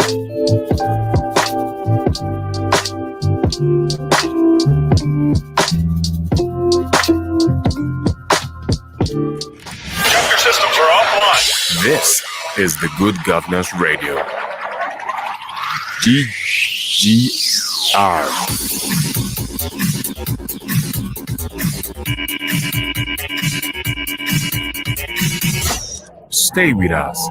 Systems are offline. This is the Good Governance Radio. GGR. Stay with us.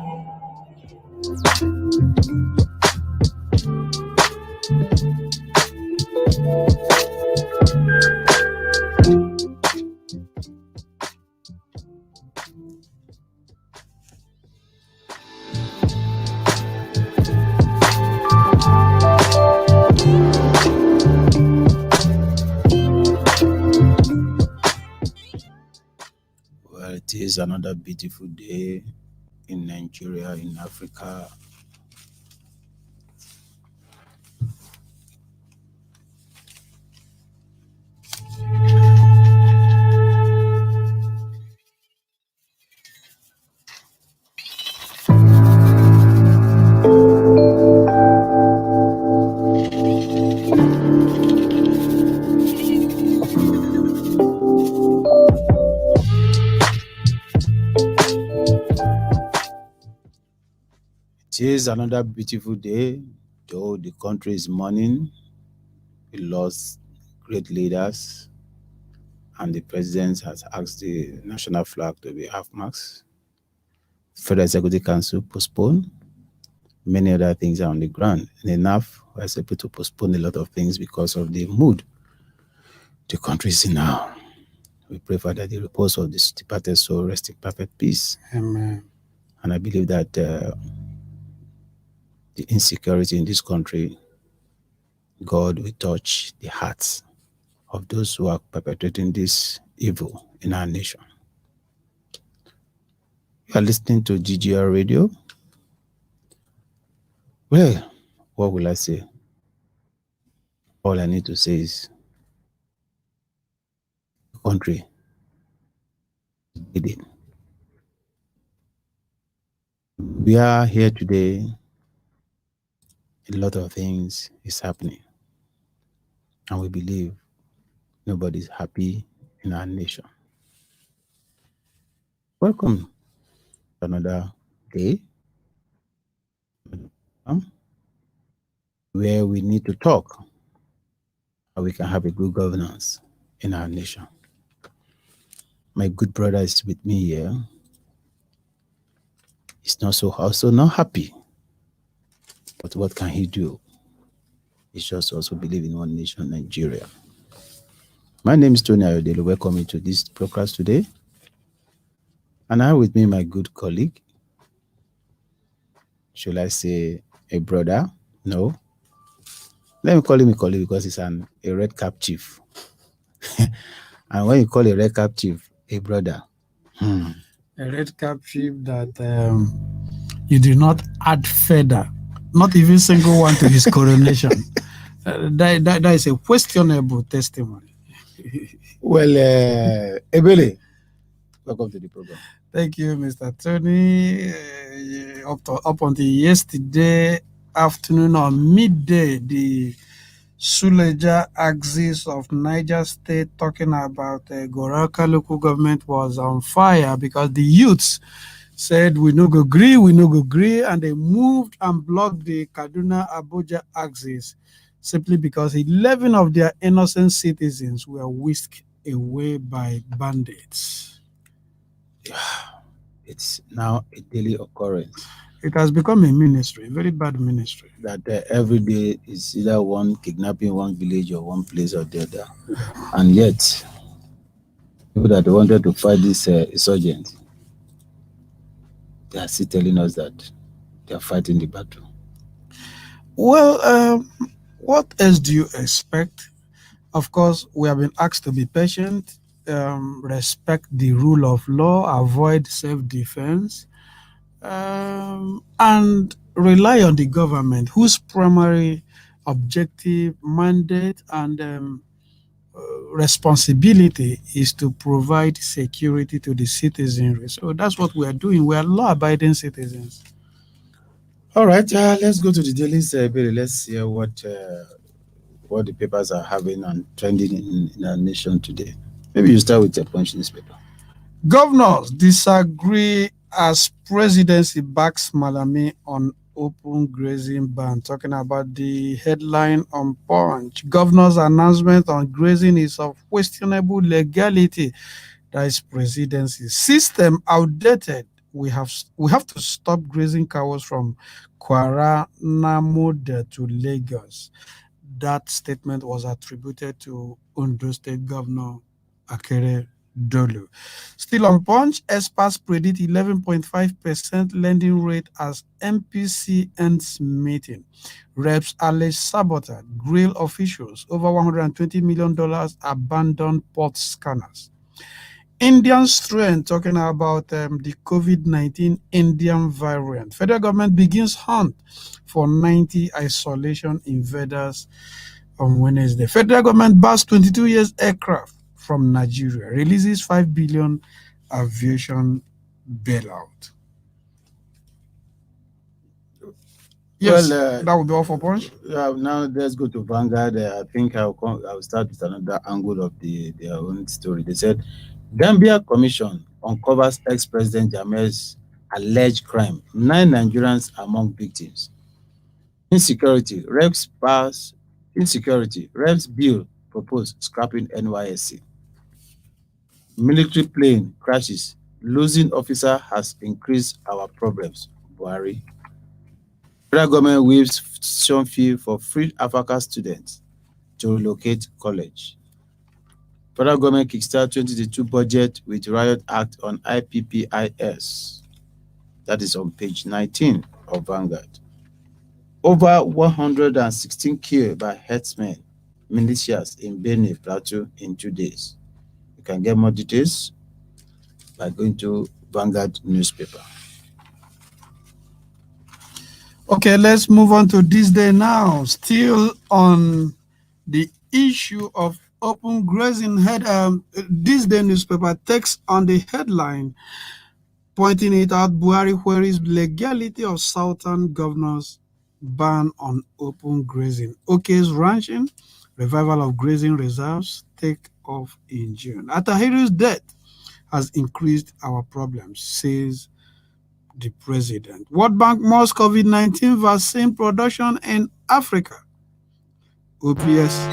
It is another beautiful day in Nigeria, in Africa. It is another beautiful day, though the country is mourning. We lost great leaders, and the president has asked the national flag to be half-mast. Federal Executive Council postponed. Many other things are on the ground. And enough was able to postpone a lot of things because of the mood the country is in now. We pray for that the repose of this departed soul rest in perfect peace. Amen. And I believe that the insecurity in this country, God will touch the hearts of those who are perpetrating this evil in our nation. You are listening to GGR Radio. Well, what will I say? All I need to say is the country is bleeding. We are here today. A lot of things is happening, and we believe nobody's happy in our nation. Welcome to another day where we need to talk how we can have a good governance in our nation. My good brother is with me here. He's also not happy. But what can he do? He just also believe in one nation, Nigeria. My name is Tony Ayodele. Welcome you to this broadcast today. And I have with me my good colleague. Should I say a brother? No. Let me call him a colleague because he's a red cap chief. And when you call a red cap chief a brother, a red cap chief that you do not add feather, not even single one to his coronation. That is a questionable testimony. Well, Ebele, welcome to the program. Thank you, Mr. Tony. Up until yesterday afternoon or midday, the Suleja axis of Niger State talking about Goraka local government was on fire because the youths said we no go agree, and they moved and blocked the Kaduna Abuja axis simply because 11 of their innocent citizens were whisked away by bandits. It's now a daily occurrence. It has become a ministry, a very bad ministry. That every day is either one kidnapping one village or one place or the other. And yet, people that wanted to fight this insurgent, they are still telling us that they are fighting the battle. Well, what else do you expect? Of course, we have been asked to be patient, respect the rule of law, avoid self-defense, and rely on the government, whose primary objective, mandate, and responsibility is to provide security to the citizenry. So that's what we are doing. We are law-abiding citizens. All right, let's go to the daily survey. Let's hear what the papers are having and trending in our nation today. Maybe you start with your Punch newspaper. Governors disagree as presidency backs Malami on open grazing ban. Talking about the headline on Punch. Governor's announcement on grazing is of questionable legality. That is presidency. System outdated. We have to stop grazing cows from Kwara Namoda to Lagos. That statement was attributed to Ondo State Governor Akere Dolu. Still on Punch, experts predict 11.5% lending rate as MPC ends meeting. Reps allege sabotage, grill officials, over $120 million abandoned port scanners. Indian strain, talking about the COVID-19 Indian variant. Federal government begins hunt for 90 isolation invaders on Wednesday. Federal government buys 22 years aircraft from Nigeria, releases 5 billion aviation bailout. Yes, that would be all for Punch. Now let's go to Vanguard. I think I'll start with another angle of their own story. They said Gambia Commission uncovers ex-president Jammeh's alleged crime. 9 Nigerians among victims. Insecurity. Reps bill propose scrapping NYSC. Military plane crashes. Losing officer has increased our problems. Buhari. Federal government waives tuition fee for free Africa students to relocate college. Federal government kickstart 2022 budget with Riot Act on IPPIS. That is on page 19 of Vanguard. Over 116 killed by herdsmen, militias in Benue Plateau in 2 days. You can get more details by going to Vanguard newspaper. Okay, let's move on to this day now. Still on the issue of open grazing, this day newspaper takes on the headline, pointing it out, Buhari queries legality of Southern governors' ban on open grazing. OK's ranching, revival of grazing reserves, take off in June. Atahiru's death has increased our problems, says the president. World Bank must COVID-19 vaccine production in Africa. OPS.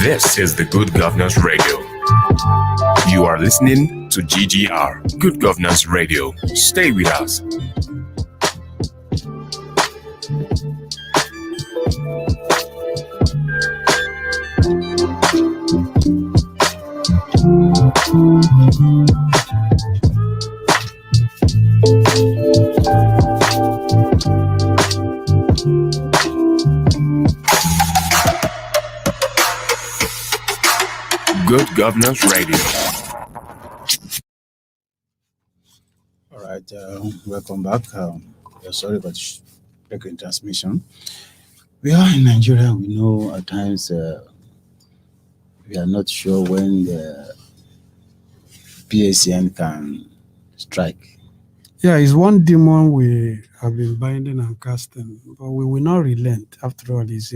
This is the Good Governance Radio. You are listening to GGR, Good Governance Radio. Stay with us. Good Governance Radio. All right, welcome back. Sorry about breaking transmission. We are in Nigeria. We know at times we are not sure when the PACN can strike. Yeah, it's one demon we have been binding and casting, but we will not relent. After all, it's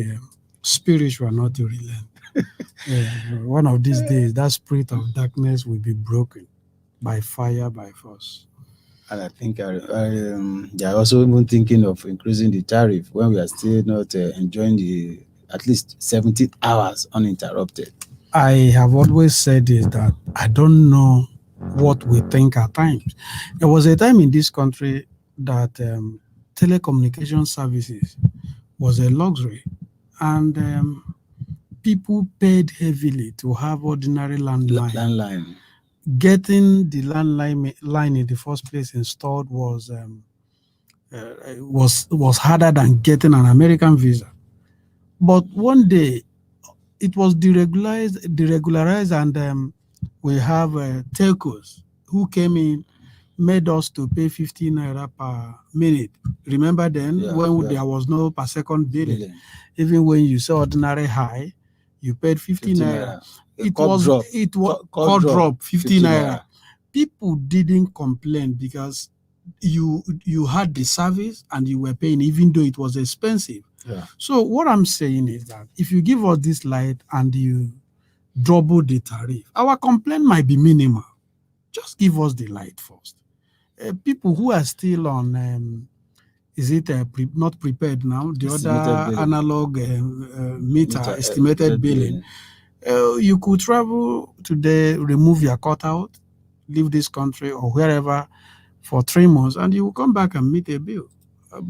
spiritual not to relent. One of these days, that spirit of darkness will be broken by fire, by force. And I think they are also even thinking of increasing the tariff when we are still not enjoying the at least 17 hours uninterrupted. I have always said is that I don't know what we think at times. There was a time in this country that telecommunication services was a luxury, and people paid heavily to have ordinary landline. Landline. Getting the landline line in the first place installed was harder than getting an American visa. But one day it was deregularized, and we have telcos who came in, made us to pay 15 naira per minute. Remember then, when there was no per second billing. Even when you saw ordinary high, you paid 15 naira. It was call drop 15 naira. People didn't complain because you had the service and you were paying, even though it was expensive. Yeah. So what I'm saying is that if you give us this light and you double the tariff, our complaint might be minimal. Just give us the light first. People who are still on, not prepared now? The other analog meter estimated billing. You could travel today, remove your cutout, leave this country or wherever for 3 months, and you will come back and meet a bill.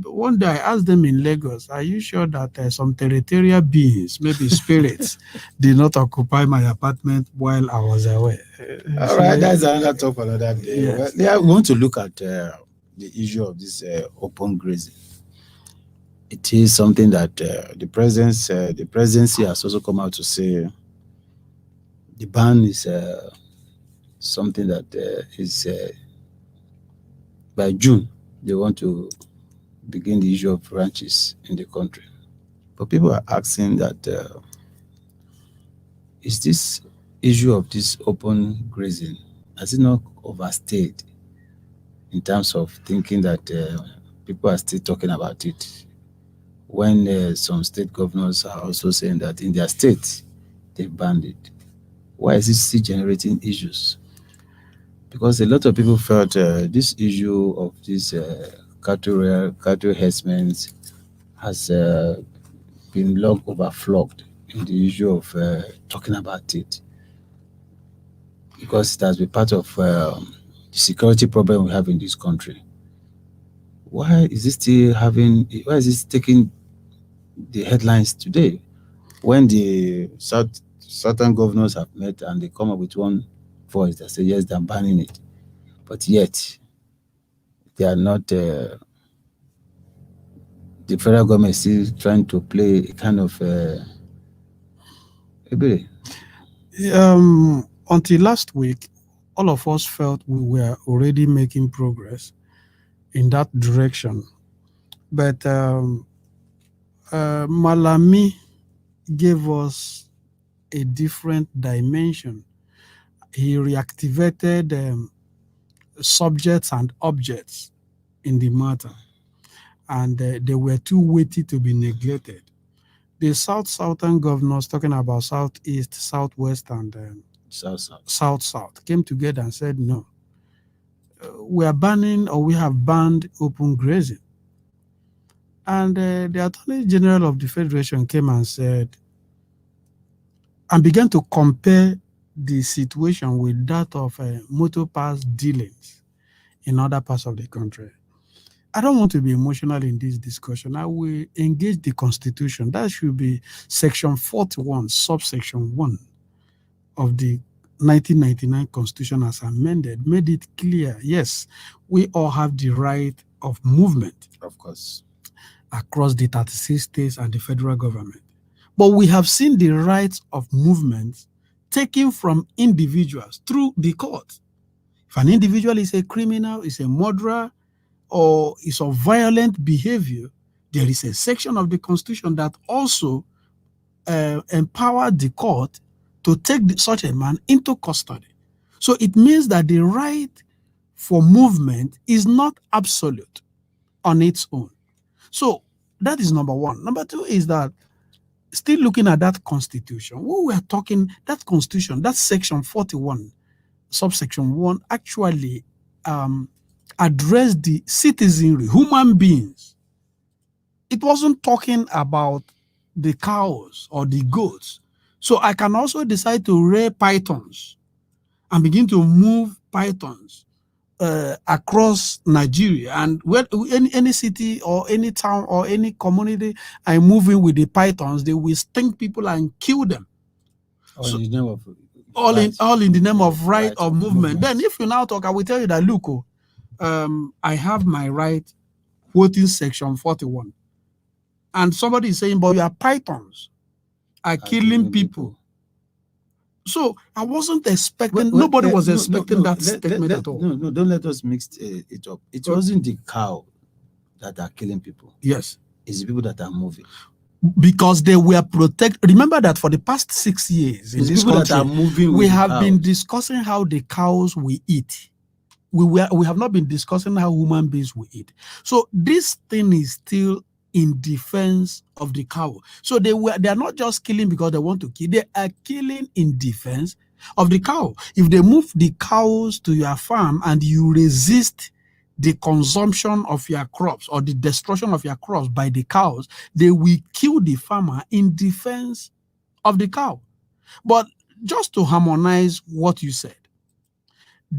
One day I asked them in Lagos, are you sure that some territorial beings, maybe spirits, did not occupy my apartment while I was away? All right, that's another talk for another day. Yes. Well, we want to look at the issue of this open grazing. It is something that the presidency has also come out to say the ban is something that is by June they want to begin the issue of ranches in the country. But people are asking that is this issue of this open grazing, has it not overstayed in terms of thinking that people are still talking about it when some state governors are also saying that in their state they've banned it? Why is it still generating issues? Because a lot of people felt this issue of this cattle herdsmen has been long overflogged in the issue of talking about it, because it has been part of the security problem we have in this country. Why is it taking the headlines today when the certain governors have met and they come up with one voice that says yes, they're banning it, but yet they are not the federal government is still trying to play a kind of until last week, all of us felt we were already making progress in that direction. But Malami gave us a different dimension. He reactivated subjects and objects in the matter, and they were too weighty to be neglected. The southern governors, talking about southeast, southwest, and south came together and said, no, we are banning, or we have banned open grazing. And the Attorney General of the Federation came and said, and began to compare the situation with that of motor pass dealings in other parts of the country. I don't want to be emotional in this discussion. I will engage the Constitution. That should be Section 41, subsection 1 of the 1999 Constitution as amended, made it clear, yes, we all have the right of movement, of course, across the 36 states and the federal government. But we have seen the rights of movement taken from individuals through the court. If an individual is a criminal, is a murderer, or is of violent behavior, there is a section of the Constitution that also empowered the court to take such a man into custody. So it means that the right for movement is not absolute on its own. So that is number one. Number two is that, still looking at that Constitution, what we are talking, that Constitution, that Section 41, subsection 1, actually address the citizenry, human beings. It wasn't talking about the cows or the goats. So I can also decide to rear pythons and begin to move pythons across Nigeria, and where any city or any town or any community I move in with the pythons, they will sting people and kill them. All in the name of all in the name of right right of of movement. movement. Then if you now talk, I will tell you that look, I have my right quoting section 41. And somebody is saying, but your pythons are killing people. So I wasn't expecting, nobody was expecting that statement at all. No, don't let us mix it up. It wasn't the cow that are killing people. Yes. It's the people that are moving. Because they were protected. Remember that for the past 6 years in this country, that are moving we have been discussing how the cows we eat. We have not been discussing how human beings will eat. So this thing is still in defense of the cow. So they are not just killing because they want to kill. They are killing in defense of the cow. If they move the cows to your farm and you resist the consumption of your crops or the destruction of your crops by the cows, they will kill the farmer in defense of the cow. But just to harmonize what you said,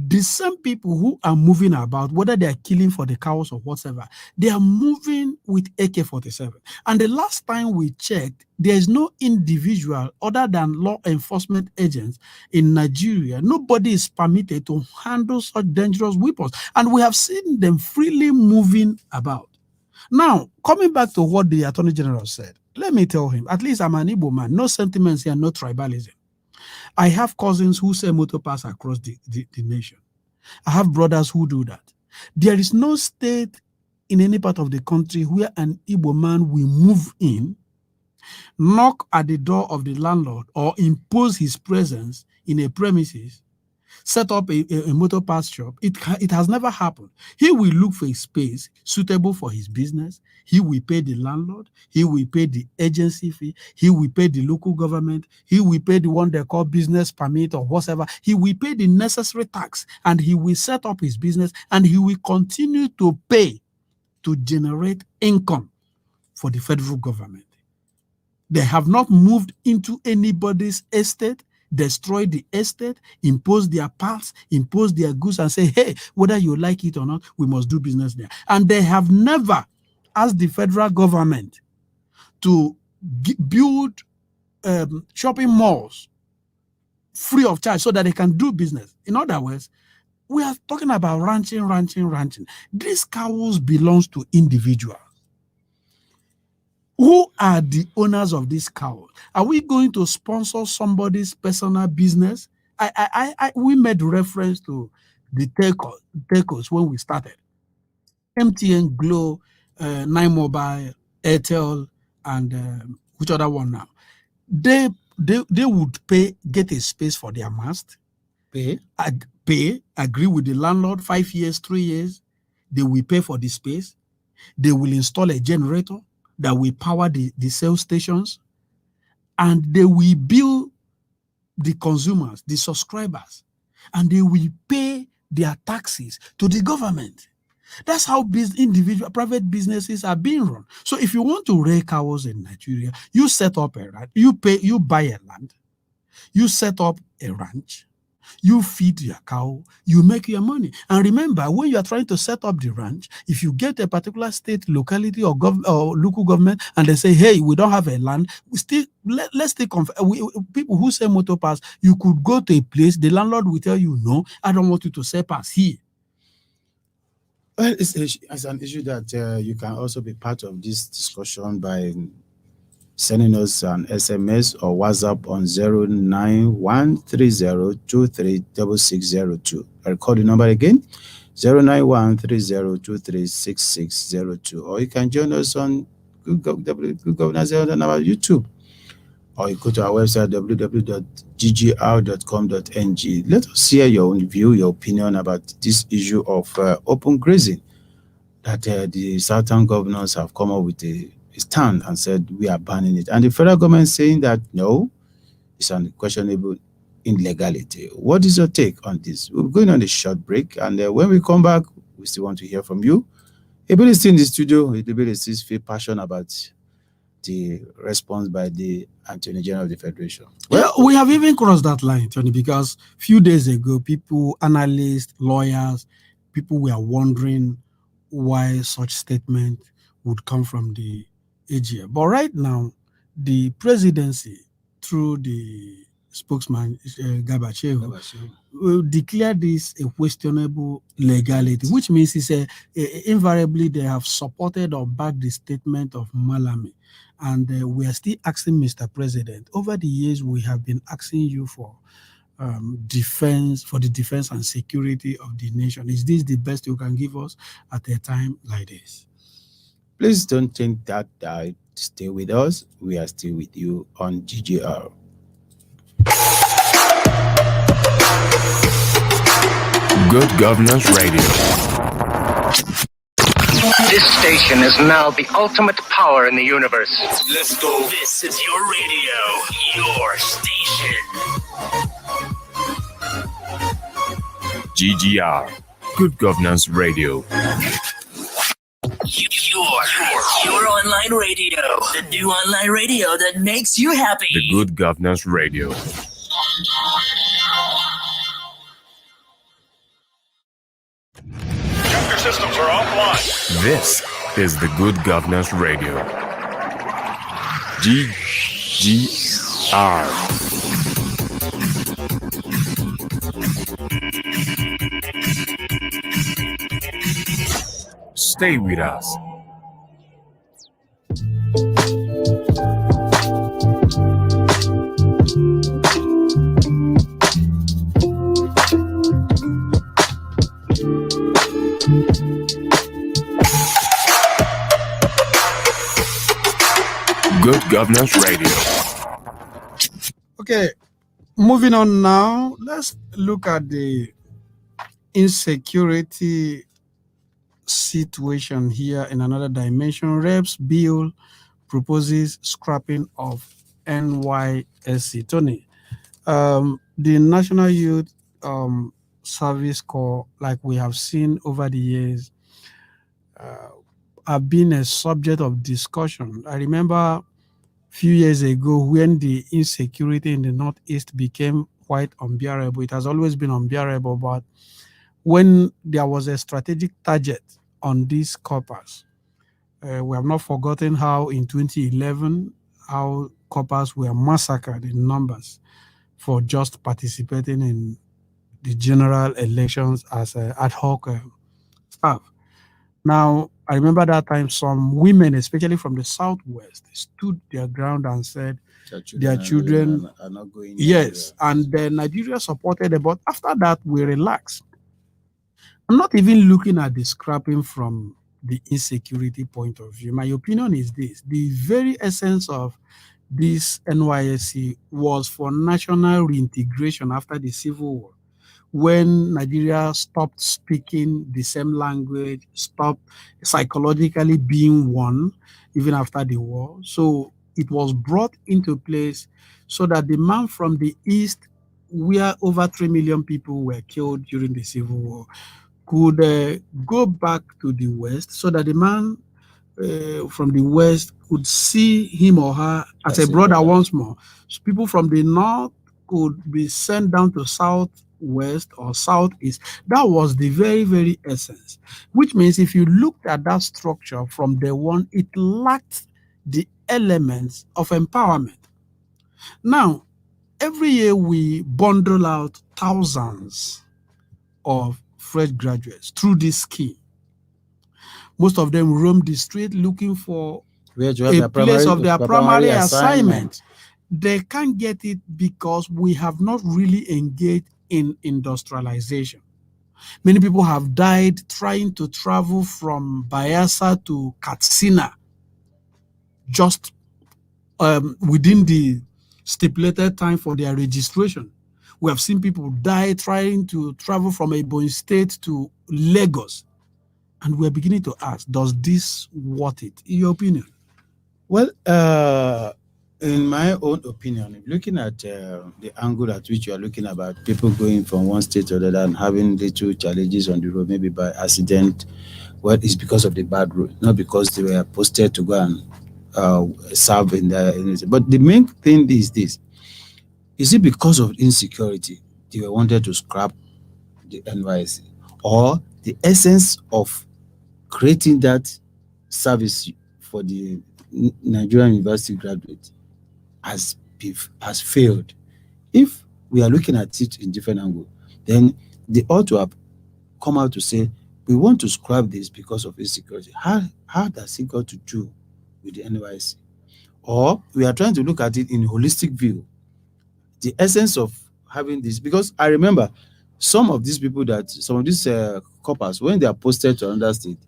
the same people who are moving about, whether they are killing for the cows or whatever, they are moving with AK-47. And the last time we checked, there is no individual other than law enforcement agents in Nigeria. Nobody is permitted to handle such dangerous weapons. And we have seen them freely moving about. Now, coming back to what the Attorney General said, let me tell him, at least I'm an Igbo man, no sentiments here, no tribalism. I have cousins who sell motor pass across the nation. I have brothers who do that. There is no state in any part of the country where an Igbo man will move in, knock at the door of the landlord, or impose his presence in a premises, set up a motor parts shop. It has never happened. He will look for a space suitable for his business. He will pay the landlord. He will pay the agency fee. He will pay the local government. He will pay the one they call business permit or whatever. He will pay the necessary tax, and he will set up his business, and he will continue to pay to generate income for the federal government. They have not moved into anybody's estate, destroy the estate, impose their parts, impose their goods, and say, hey, whether you like it or not, we must do business there. And they have never asked the federal government to build shopping malls free of charge so that they can do business. In other words, we are talking about ranching. These cows belongs to individuals. Who are the owners of these cows? Are we going to sponsor somebody's personal business? We made reference to the telcos when we started. MTN, Glo, 9Mobile, Airtel, and which other one now? They would get a space for their mast, pay, agree with the landlord, 5 years, 3 years. They will pay for the space. They will install a generator that will power the sales stations, and they will bill the consumers, the subscribers, and they will pay their taxes to the government. That's how individual private businesses are being run. So if you want to rear cows in Nigeria, you set up a ranch, you buy a land, you set up a ranch, you feed your cow, you make your money. And remember, when you are trying to set up the ranch, if you get a particular state, locality, or local government, and they say, hey, we don't have a land, let's still people who sell motor pass, you could go to a place, the landlord will tell you, no, I don't want you to sell pass here. Well, it's an issue that you can also be part of this discussion by sending us an SMS or WhatsApp on 09130236602. I record the number again, 09130236602. Or you can join us on Good Governance on our YouTube. Or you go to our website, www.ggr.com.ng. Let us hear your own view, your opinion about this issue of open grazing, that the southern governors have come up with a stand and said we are banning it. And the federal government saying that no, it's unquestionable illegality. What is your take on this? We're going on a short break, and when we come back, we still want to hear from you. Ability in the studio, Ability feel passionate about the response by the Attorney General of the Federation. Well, we have even crossed that line, Tony, because a few days ago, people, analysts, lawyers, people were wondering why such statement would come from the AGF. But right now, the presidency, through the spokesman, Gabachev, will declare this a questionable legality, which means invariably they have supported or backed the statement of Malami. And we are still asking Mr. President, over the years, we have been asking you for defense and security of the nation. Is this the best you can give us at a time like this? Please don't think that died. Stay with us. We are still with you on GGR. Good Governance Radio. This station is now the ultimate power in the universe. Let's go. This is your radio, your station. GGR. Good Governance Radio. Your online radio. The new online radio that makes you happy. The Good Governance Radio. Chapter systems are offline. This is the Good Governance Radio. GGR. Stay with us. Good Governance Radio. Okay, moving on now, let's look at the insecurity situation here in another dimension. Reps bill proposes scrapping of NYSC. Tony, the National Youth Service Corps, like we have seen over the years, have been a subject of discussion. I remember a few years ago when the insecurity in the Northeast became quite unbearable. It has always been unbearable, but when there was a strategic target on these corpers, we have not forgotten how in 2011, how corpers were massacred in numbers for just participating in the general elections as ad hoc staff. Now, I remember that time some women, especially from the Southwest, stood their ground and said their children are not going. Yes, and then Nigeria supported them, but after that, we relaxed. I'm not even looking at the scrapping from the insecurity point of view. My opinion is this: the very essence of this NYSC was for national reintegration after the Civil War, when Nigeria stopped speaking the same language, stopped psychologically being one, even after the war. So it was brought into place so that the man from the East, where over 3 million people were killed during the Civil War, could go back to the West, so that the man from the West could see him or her as a brother once more. So people from the North could be sent down to Southwest or Southeast. That was the very, very essence, which means if you looked at that structure from day one, it lacked the elements of empowerment. Now, every year we bundle out thousands of fresh graduates through this scheme. Most of them roam the street looking for a place of their primary assignment. They can't get it because we have not really engaged in industrialization. Many people have died trying to travel from Bayelsa to Katsina just within the stipulated time for their registration. We have seen people die trying to travel from Ebonyi State to Lagos. And we're beginning to ask, does this worth it, in your opinion? Well, in my own opinion, looking at the angle at which you are looking about people going from one state to another and having little challenges on the road, maybe by accident, well, it's because of the bad road, not because they were posted to go and serve in the. But the main thing is this: is it because of insecurity they wanted to scrap the NYSC, or the essence of creating that service for the Nigerian university graduate has failed? If we are looking at it in different angle, then they ought to have come out to say we want to scrap this because of insecurity. How does it got to do with the NYSC? Or we are trying to look at it in holistic view, the essence of having this, because I remember some of these coppers, when they are posted to another state,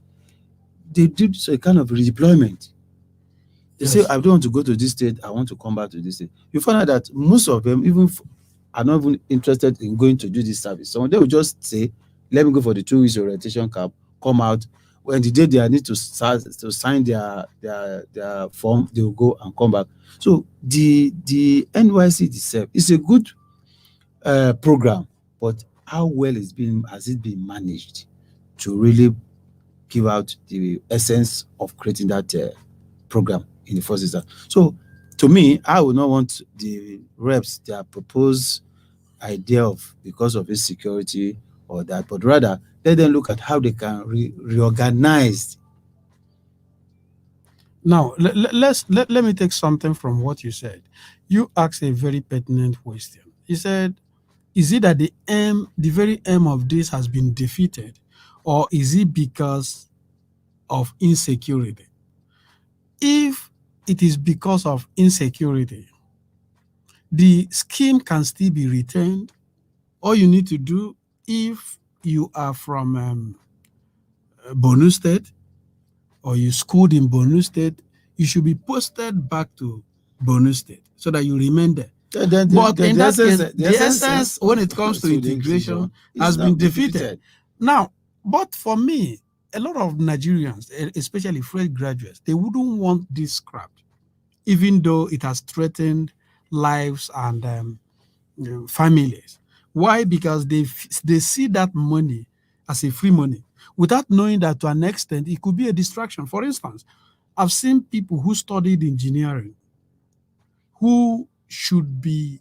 they did a kind of redeployment. They say, I don't want to go to this state, I want to come back to this state. You find out that most of them are not even interested in going to do this service. Some of them will just say, let me go for the 2 weeks orientation camp, come out. When the day they need to sign their form, they will go and come back. So the NYSC itself is a good program, but how well has it been managed to really give out the essence of creating that program in the first instance? So to me, I would not want the reps their proposed idea of because of insecurity or that, but rather let them look at how they can reorganize. Now, let me take something from what you said. You asked a very pertinent question. You said, is it that the very aim of this has been defeated, or is it because of insecurity? If it is because of insecurity, the scheme can still be retained. All you need to do, if you are from Borno State, or you schooled in Borno State, you should be posted back to Borno State so that you remain there. But in that case, the essence when it comes to integration has been defeated. Now, but for me, a lot of Nigerians, especially fresh graduates, they wouldn't want this scrapped, even though it has threatened lives and families. Why? Because they see that money as a free money, without knowing that to an extent it could be a distraction. For instance, I've seen people who studied engineering who should be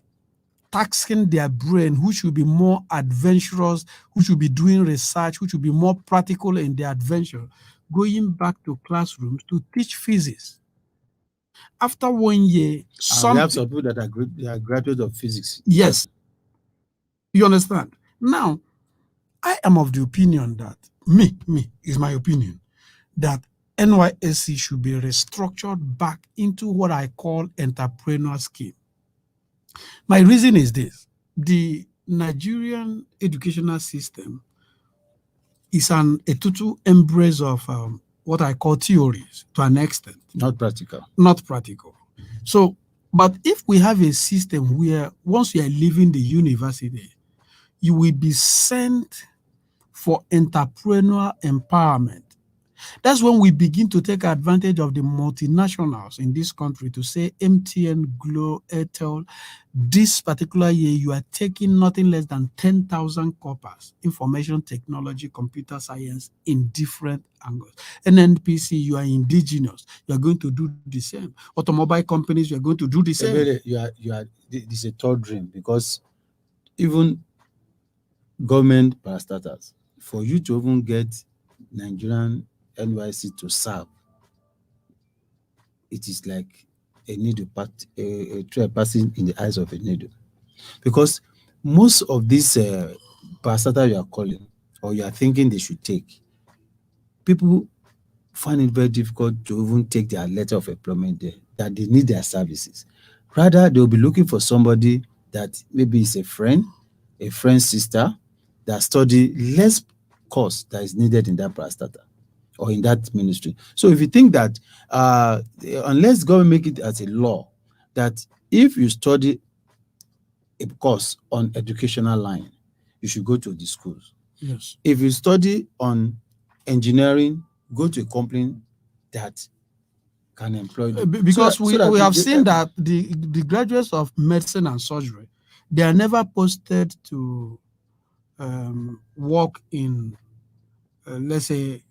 taxing their brain, who should be more adventurous, who should be doing research, who should be more practical in their adventure, going back to classrooms to teach physics. After 1 year, we have some people that are graduates of physics. Yes. You understand? Now, I am of the opinion that, is my opinion, that NYSC should be restructured back into what I call entrepreneur scheme. My reason is this: the Nigerian educational system is a total embrace of what I call theories to an extent. Not practical. Not practical. So, but if we have a system where once you are leaving the university, you will be sent for entrepreneur empowerment. That's when we begin to take advantage of the multinationals in this country to say MTN, Glo, Airtel, this particular year, you are taking nothing less than 10,000 corpus, information technology, computer science in different angles. NNPC, you are indigenous. You are going to do the same. Automobile companies, you are going to do the same. This is a third dream, because even government parastatals, for you to even get Nigerian NYSC to serve, it is like a needle passing in the eyes of a needle, because most of these parastatals you are calling or you are thinking they should take, people find it very difficult to even take their letter of employment there, that they need their services. Rather, they'll be looking for somebody that maybe is a friend's sister, that study less course that is needed in that parastatal or in that ministry. So if you think that unless government make it as a law that if you study a course on educational line, you should go to the schools. Yes. If you study on engineering, go to a company that can employ them. Because we have seen that the graduates of medicine and surgery, they are never posted to work in, let's say,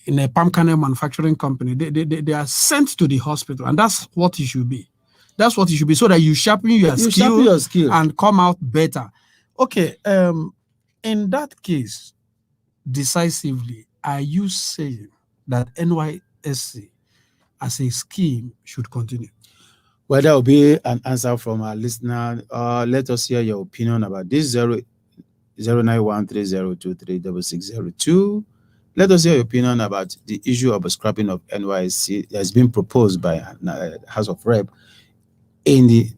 in a palm kernel manufacturing company, they are sent to the hospital, and that's what it should be. That's what it should be, so that you sharpen your skill and come out better. Okay, in that case, decisively, are you saying that NYSC as a scheme should continue? Well, that will be an answer from our listener. Let us hear your opinion about this. 09130236602. Let us hear your opinion about the issue of a scrapping of NYSC that has been proposed by House of Rep in the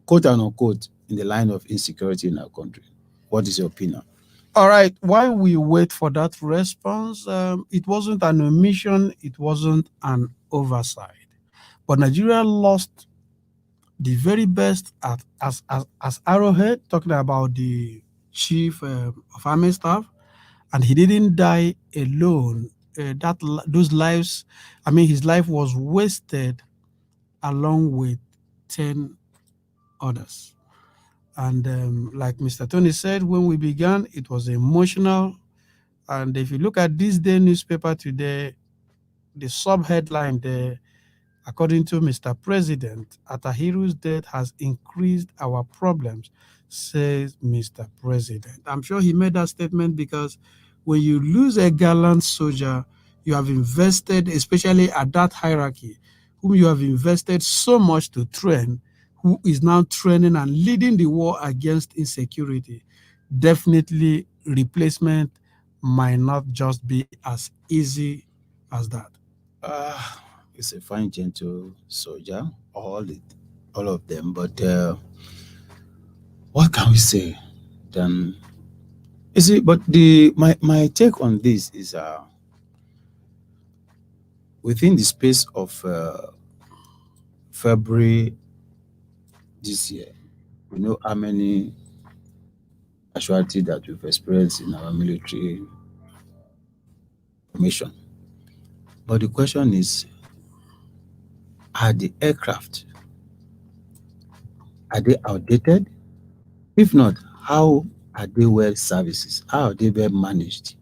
quote unquote in the line of insecurity in our country. What is your opinion? All right. While we wait for that response, it wasn't an omission. It wasn't an oversight. But Nigeria lost the very best as Arrowhead, talking about the chief of army staff, and he didn't die alone. Those lives, I mean, his life was wasted along with 10 others. And like Mr. Tony said, when we began, it was emotional. And if you look at this day newspaper today, the sub-headline there, according to Mr. President, Atahiru's death has increased our problems, says Mr. President. I'm sure he made that statement because when you lose a gallant soldier, you have invested, especially at that hierarchy, whom you have invested so much to train, who is now training and leading the war against insecurity. Definitely, replacement might not just be as easy as that. It's a fine, gentle soldier, all of them. But what can we say? Then, you see, but my take on this is within the space of February this year, we know how many casualties that we've experienced in our military mission. But the question is, are the aircraft, are they outdated? If not, how are they well services? How are they well managed?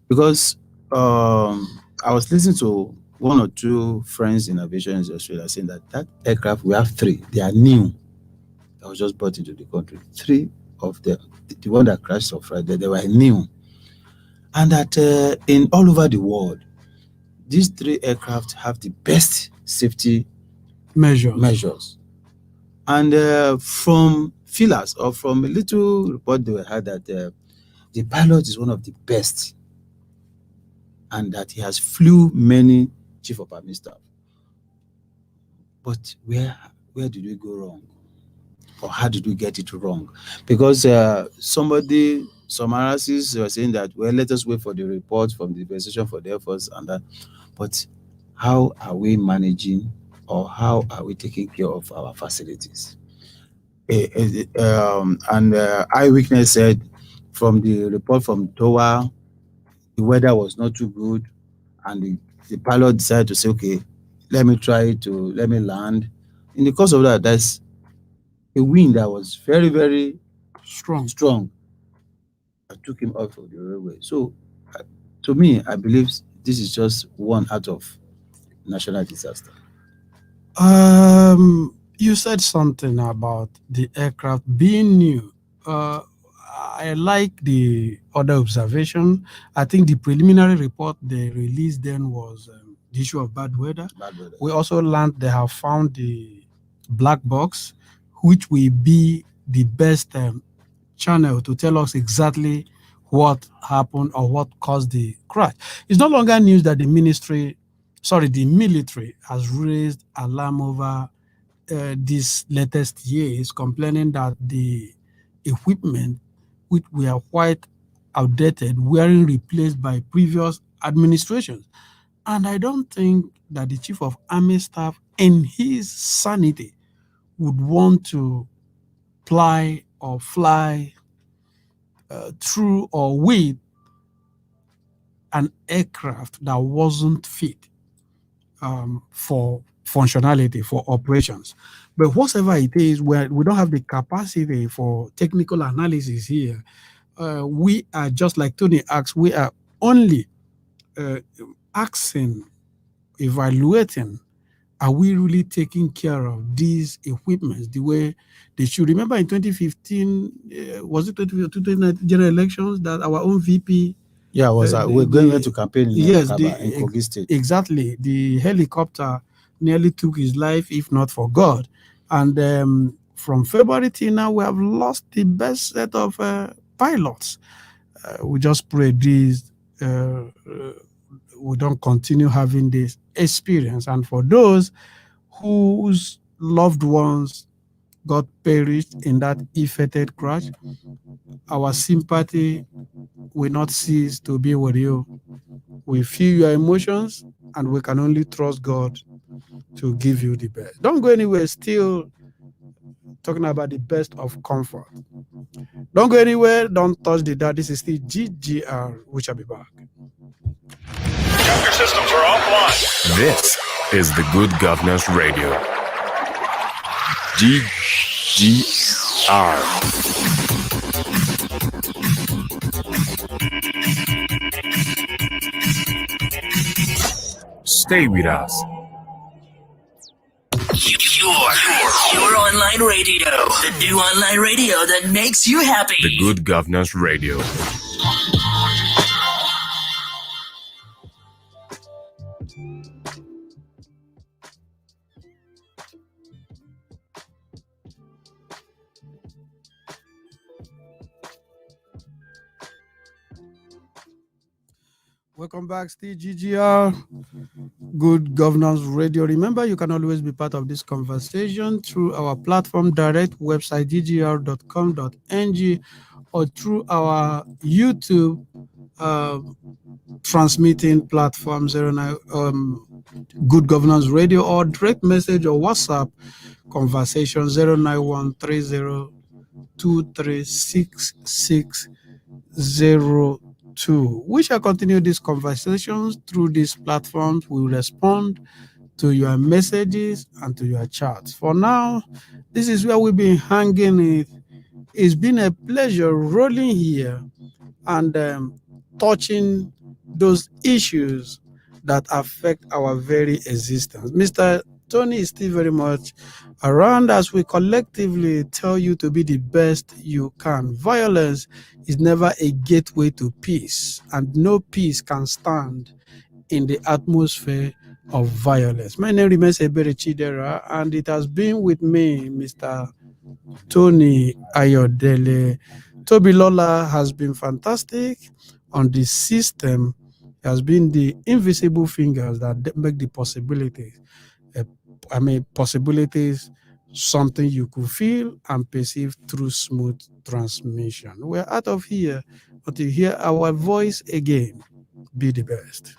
Because I was listening to one or two friends in aviation in Australia saying that aircraft, we have 3. They are new. That was just brought into the country. 3 of them, the one that crashed on Friday, they were new. And that in all over the world, these 3 aircraft have the best safety measures. And from feelers or from a little report they had that the pilot is one of the best, and that he has flew many chief of army staff. But where did we go wrong? Or how did we get it wrong? Because some analysis were saying that, well, let us wait for the report from the investigation for the Air Force and that. But how are we managing, or how are we taking care of our facilities? Eyewitness said from the report from TOA, the weather was not too good, and the pilot decided to say, okay, let me land. In the course of that, there's a wind that was very, very strong. I took him off of the railway. So to me, I believe this is just one out of national disaster. You said something about the aircraft being new. I like the other observation. I think the preliminary report they released then was the issue of bad weather. We also learned they have found the black box, which will be the best channel to tell us exactly what happened or what caused the crash. It's no longer news that the military has raised alarm over this latest years, complaining that the equipment, which were quite outdated, weren't replaced by previous administrations. And I don't think that the chief of army staff, in his sanity, would want to fly through or with an aircraft that wasn't fit for functionality, for operations. But whatever it is, we don't have the capacity for technical analysis here. We are, just like Tony asked, we are only asking, evaluating, are we really taking care of these equipments the way they should? Remember in 2015, was it 2019 general elections that our own VP? Yeah, we're going to campaign in Yes, Akaba, in Kogi State. Exactly. The helicopter nearly took his life, if not for God. And from February till now, we have lost the best set of pilots. We just pray this we don't continue having this experience. And for those whose loved ones got perished in that ill-fated crash, our sympathy will not cease to be with you. We feel your emotions, and we can only trust God to give you the best. Don't go anywhere. Still talking about the best of comfort. Don't go anywhere. Don't touch the dial. This is still GGR. We shall be back. Your systems are offline. This is the Good Governance Radio. GGR. Stay with us. Your online radio. The new online radio that makes you happy. The Good Governance Radio. Welcome back, still GGR, Good Governance Radio. Remember, you can always be part of this conversation through our platform direct website, ggr.com.ng, or through our YouTube transmitting platform, 09 Good Governance Radio, or direct message or WhatsApp conversation, 09130236602. We shall continue these conversations through these platforms. We will respond to your messages and to your chats. For now, this is where we've been hanging it. It's been a pleasure rolling here and touching those issues that affect our very existence. Mr. Tony is still very much around as we collectively tell you to be the best you can. Violence is never a gateway to peace, and no peace can stand in the atmosphere of violence. My name remains Ebere Chidera, and it has been with me, Mr. Tony Ayodele. Toby Lola has been fantastic on the system. It has been the invisible fingers that make the possibilities. Possibilities, something you could feel and perceive through smooth transmission. We're out of here until you hear our voice again. Be the best.